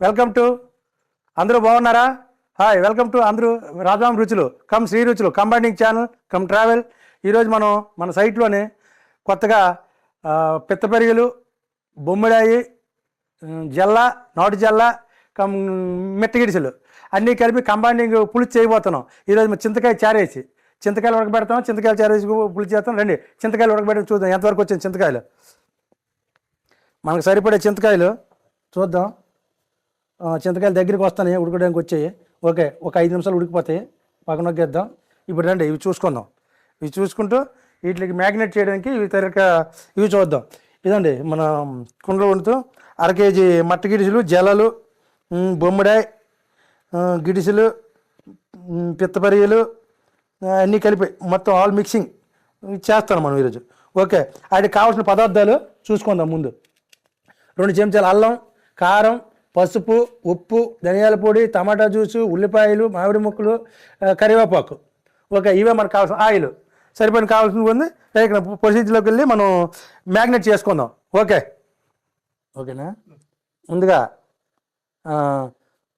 Welcome to అందరూ బాగున్నారా? Hi, welcome to అందరూ రాజాం రుచులు కమ్ శ్రీ రుచులు కంబైనింగ్ ఛానల్ కమ్ ట్రావెల్. ఈరోజు మనం మన సైట్లోనే కొత్తగా పిత్తపరిగెలు, బొమ్మిడాయి, జల్ల, నాటు జల్ల, కమ్ మిట్టగిడిసెలు అన్నీ కలిపి కంబైనింగ్ పులుసు చేయబోతున్నాం. ఈరోజు మనం చింతకాయ చారేసి చింతకాయలు ఉడకబెడతాం. చింతకాయలు చారేసి పులుసు చేస్తాం. రండి చింతకాయలు ఉడకబెట్టి చూద్దాం ఎంతవరకు వచ్చింది చింతకాయలు. మనకు సరిపడే చింతకాయలు చూద్దాం. చింతకాయలు దగ్గరికి వస్తాయి, ఉడకడానికి వచ్చాయి. ఓకే, ఒక 5 నిమిషాలు ఉడికిపోతాయి. పక్కన నొక్కేద్దాం. ఇప్పుడు రండి ఇవి చూసుకుందాం. ఇవి చూసుకుంటూ వీటికి మ్యాగ్నేట్ చేయడానికి ఇవి చూద్దాం. ఇదండి మన కుండలో వండుతూ 1/2 కేజీ మట్ట గిడిసెలు, జలలు, బొమ్మిడాయి గిడిసెలు, పిత్తపరియలు అన్నీ కలిపి మొత్తం ఆల్ మిక్సింగ్ చేస్తాను మనం ఈరోజు. ఓకే, వాటికి కావాల్సిన పదార్థాలు చూసుకుందాం. ముందు 2 చెంచాలు అల్లం, కారం, పసుపు, ఉప్పు, ధనియాల పొడి, టమాటా జ్యూసు, ఉల్లిపాయలు, మామిడి ముక్కలు, కరివేపాకు. ఓకే, ఇవే మనకు కావాల్సిన ఆయిల్. సరిపోయిన కావాల్సింది ఉంది. ఇక్కడ ప్రొసీజర్లోకి వెళ్ళి మనం మ్యాగ్నేట్ చేసుకుందాం. ఓకేనా. ముందుగా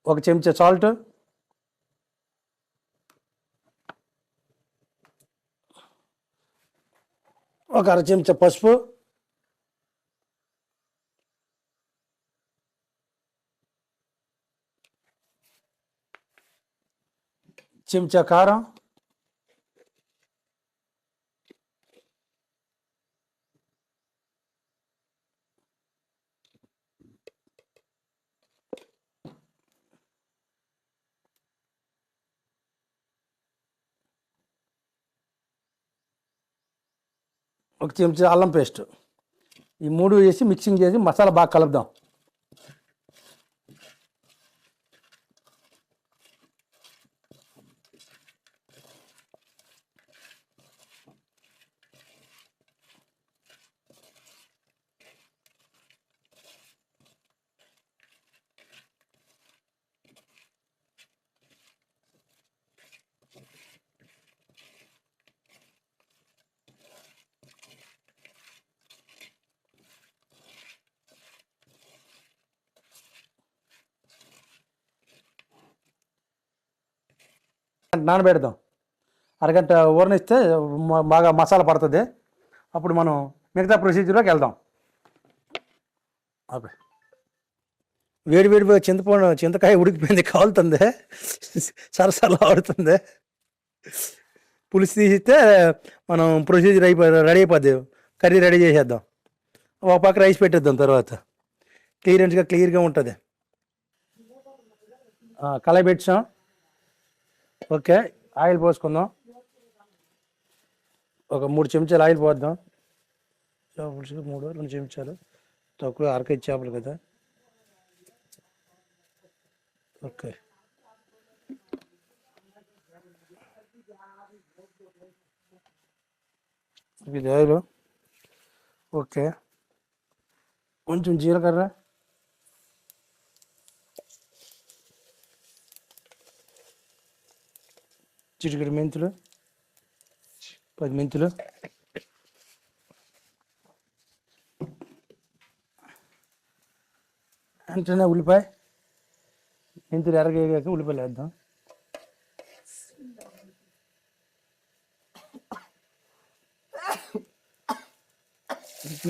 1 చెంచా సాల్ట్, 1/2 చెంచా పసుపు, 1 చెంచా కారం, 1 చెంచా అల్లం పేస్ట్. ఈ 3 వేసి మిక్సింగ్ చేసి మసాలా బాగా కలుపుదాం. నానబెడదాం. అరగంట ఊరనిస్తే బాగా మసాలా పడుతుంది. అప్పుడు మనం మిగతా ప్రొసీజర్లోకి వెళ్దాం. ఓకే, వేడి చింతకాయ ఉడికిపోయింది, కాలుతుంది, సరసరలా ఆడుతుంది. పులుసు తీసిస్తే మనం ప్రొసీజర్ రెడీ అయిపోద్ది. కర్రీ రెడీ చేసేద్దాం. ఒక పక్క రైస్ పెట్టేద్దాం. తర్వాత క్లియర్గా ఉంటుంది. కళాయి పెట్టాం. ఓకే, ఆయిల్ పోసుకుందాం. ఒక 3 చెంచాలు ఆయిల్ పోద్దాం. పులుసుకి 2 చెంచాలు తక్కువ, 1/2 కేజీ చేపలు కదా. ఓకే, ఇది ఆయిల్. ఓకే, కొంచెం జీలకర్ర, చిటికెడు మెంతులు, 10 మెంతులు, వెంటనే ఉల్లిపాయ. మెంతులు ఎరగేగాక ఉల్లిపాయలు వేద్దాం.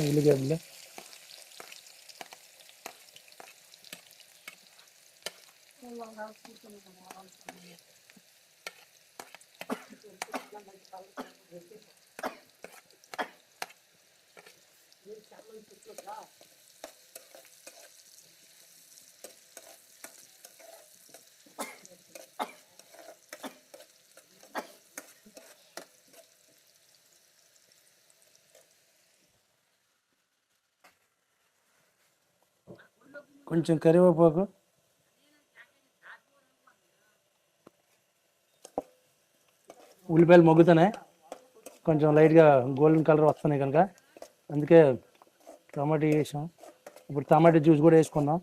ఉల్లిగడ్డలు, కొంచెం కరివేపాకు, ఉల్లిపాయలు మగ్గుతున్నాయి, కొంచెం లైట్గా గోల్డెన్ కలర్ వస్తున్నాయి కనుక అందుకే టమాటా వేసాం. ఇప్పుడు టమాటా జ్యూస్ కూడా వేసుకుందాం.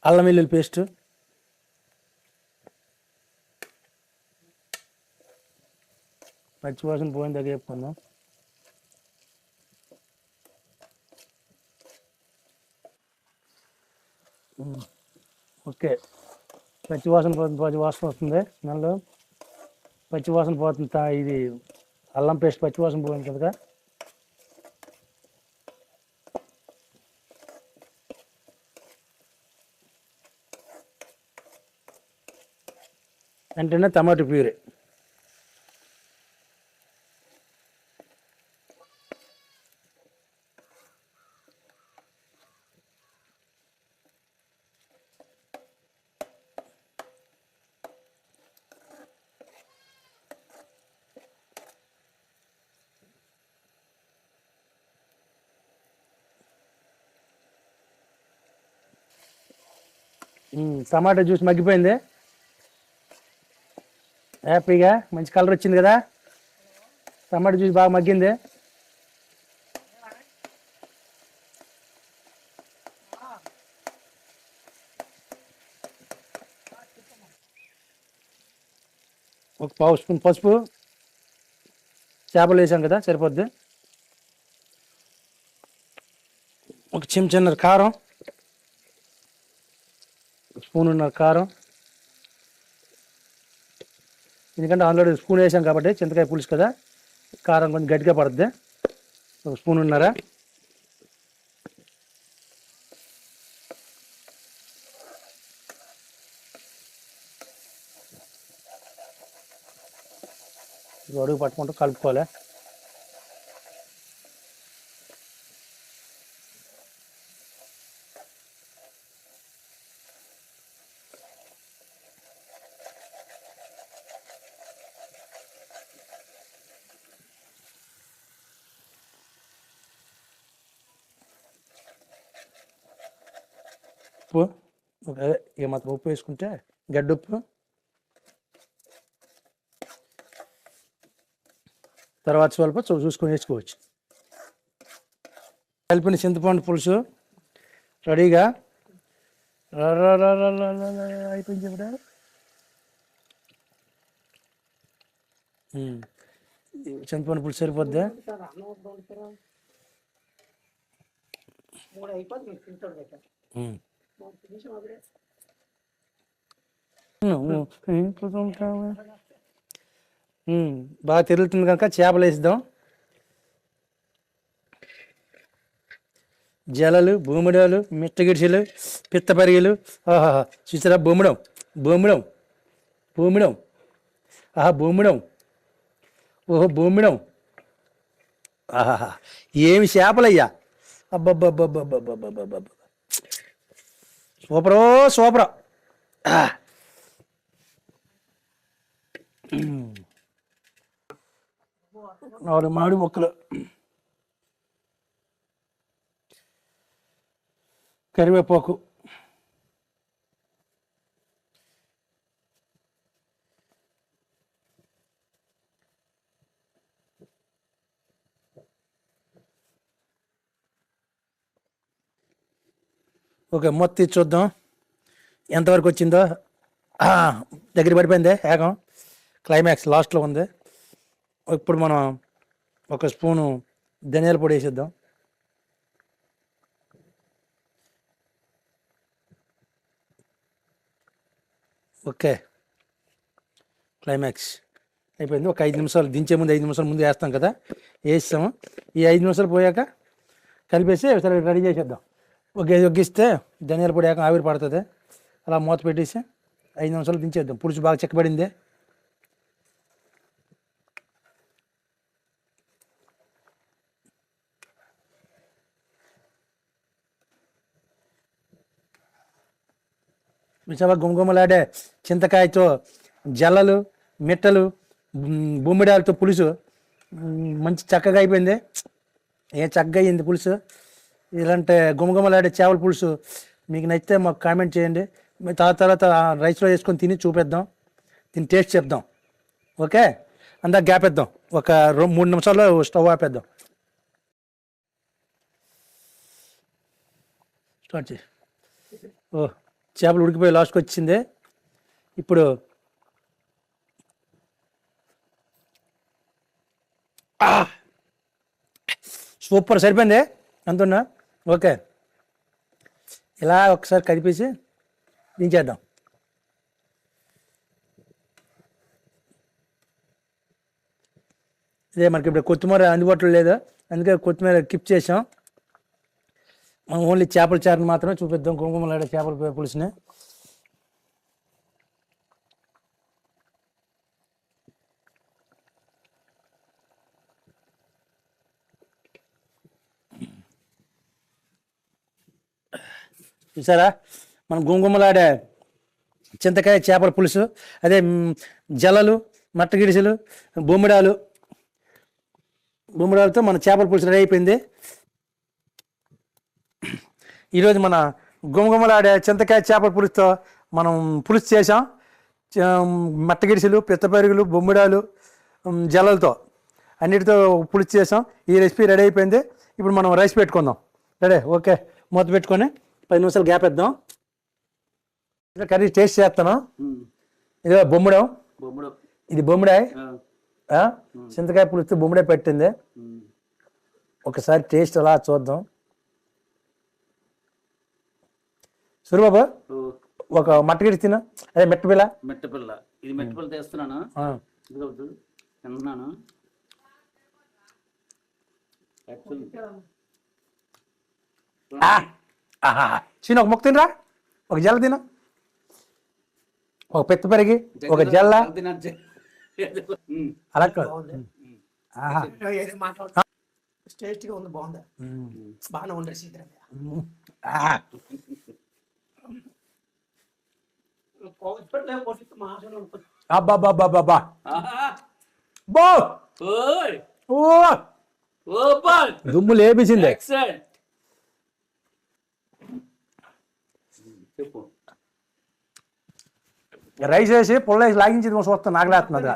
అల్లం వెల్లుల్లి పేస్ట్, పచ్చివాసన పోయిన దగ్గర చెప్పుకుందాం. ఓకే, పచ్చివాసన వస్తుంది. స్మెల్ పచ్చివాసన పోతుంది. ఇది అల్లం పేస్ట్ పచ్చివాసన పోయింది కదా. వెంటనే టమాటో ప్యూరీ, టమాటా జ్యూస్ మగ్గిపోయింది. హ్యాపీగా మంచి కలర్ వచ్చింది కదా. టమాటా జ్యూస్ బాగా మగ్గింది. ఒక పావు స్పూన్ పసుపు, చేపలు వేసాం కదా సరిపోద్ది. ఒక చెంచాన్నర కారం, స్పూనున్నర కారం, ఎందుకంటే ఆల్రెడీ స్పూన్ వేసాం కాబట్టి చింతకాయ పులుసు కదా, కారం కొంచెం గట్టిగా పడుద్ది. ఒక స్పూనున్నర. అడుగు పట్టుకుంటూ కలుపుకోవాలి. ఉప్పు, ఏమాత్రం ఉప్పు వేసుకుంటే గడ్డ ఉప్పు, తర్వాత స్వల్ప చూసుకొని వేసుకోవచ్చు. కలిపిన చింతపండు పులుసు రెడీగా అయిపోయింది. ఇప్పుడు చింతపండు పులుసు సరిపోద్ది. బాగా తిరుగుతుంది కనుక చేపలు వేసిద్దాం. జలలు, బొమ్మిడాలు, మిట్టగిడిసెలు, పిత్తపరిగెలు. చూసారా, బొమ్మిడం బొమ్మిడం బొమ్మిడం, బొమ్మిడం, ఓహో బొమ్మిడం. ఏమి చేపలయ్యా, అబ్బబ్బబ్బబ్బబ్బబ్బబ్బబ్బ, సూపరో సూపరా. మామిడి మొక్కలు, కరివేపాకు, ఓకే మొత్తం చూద్దాం ఎంతవరకు వచ్చిందో. దగ్గర పడిపోయింది, ఏకం క్లైమాక్స్ లాస్ట్లో ఉంది. ఇప్పుడు మనం ఒక స్పూను ధనియాల పొడి వేసేద్దాం. ఓకే, క్లైమాక్స్ అయిపోయింది. ఒక 5 నిమిషాలు, దించే ముందు 5 నిమిషాల ముందు వేస్తాం కదా, వేస్తాము. ఈ 5 నిమిషాలు పోయాక కలిపేసి సరే రెడీ చేసేద్దాం. ఒగ్గిస్తే ధనియాల పొడి వేక ఆవిరి పడుతుంది. అలా మూత పెట్టేసి 5 నిమిషాలు దించేద్దాం. పులుసు బాగా చిక్కబడింది. విషాబా గుమగుమలాడే చింతకాయతో జల్లలు, మిట్టలు, బొమ్మిడాలతో పులుసు మంచి చక్కగా అయిపోయింది. చక్కగా అయింది పులుసు. ఇలాంటి గుమగుమలాడే చేపల పులుసు మీకు నచ్చితే మాకు కామెంట్ చేయండి. తర్వాత రైస్లో వేసుకొని తిని చూపిద్దాం, తిని టేస్ట్ చెప్దాం. ఓకే, అందాక గ్యాప్ ఇద్దాం. ఒక 3 నిమిషాల్లో స్టవ్ ఆపేద్దాం. స్టార్ట్ చేయి. చేపలు ఉడికిపోయి లాస్ట్కి వచ్చింది. ఇప్పుడు సూపర్, సరిపోయింది అంటున్నా. ఓకే, ఇలా ఒకసారి కదిపేసి దించేద్దాం. ఇదే మనకి ఇప్పుడు కొత్తిమీర అందుబాటులో లేదు, అందుకే కొత్తిమీర కిప్ చేసాం. మనం ఓన్లీ చేపల చారుని మాత్రమే చూపిద్దాం, గుమగుమలాడే చేపల పులుసుని. చూసారా మనం గుమగుమలాడే చింతకాయ చేపల పులుసు, అదే జలలు, మట్టగిడిసెలు, బొమ్మిడాలతో మన చేపల పులుసు రెడీ అయిపోయింది. ఈరోజు మన గుమగుమలాడే చింతకాయ చేపల పులుసుతో మనం పులుసు చేసాం. మట్టగిడిసెలు, పిత్తపరుగులు, బొమ్మిడాలు, జలలతో అన్నిటితో పులుసు చేసాం. ఈ రెసిపీ రెడీ అయిపోయింది. ఇప్పుడు మనం రైస్ పెట్టుకుందాం. రెడీ, ఓకే, మూత పెట్టుకొని 10 నిమిషాలు గ్యాప్ ఇద్దాం. కర్రీ టేస్ట్ చేస్తాను. ఇదే బొమ్మిడం, ఇది బొమ్మిడాయ్, చింతకాయ పులుసు బొమ్మిడాయ్ పెట్టింది. ఒకసారి టేస్ట్ అలా చూద్దాం. సూరిబాబు ఒక మట్టగిడి తిన, అదే మెట్టపిల్ల ఇది మెట్టపిల్ల తెస్తున్నాను. తిన్నాను. చిన్న ఒక ముక్క తినరా, ఒక జల్ల తిన, ఒక పెద్ద పెరిగి ఒక జల్ల అలా టేస్ట్గా ఉంది, బాగుంది, బాగానే ఉంది. అబ్బాబ్బాబ్బా దుమ్ము లేపించింది. రైస్ వేసి పుల్ల వేసి లాగించింది చూస్తాను, నాగలేస్తున్నది.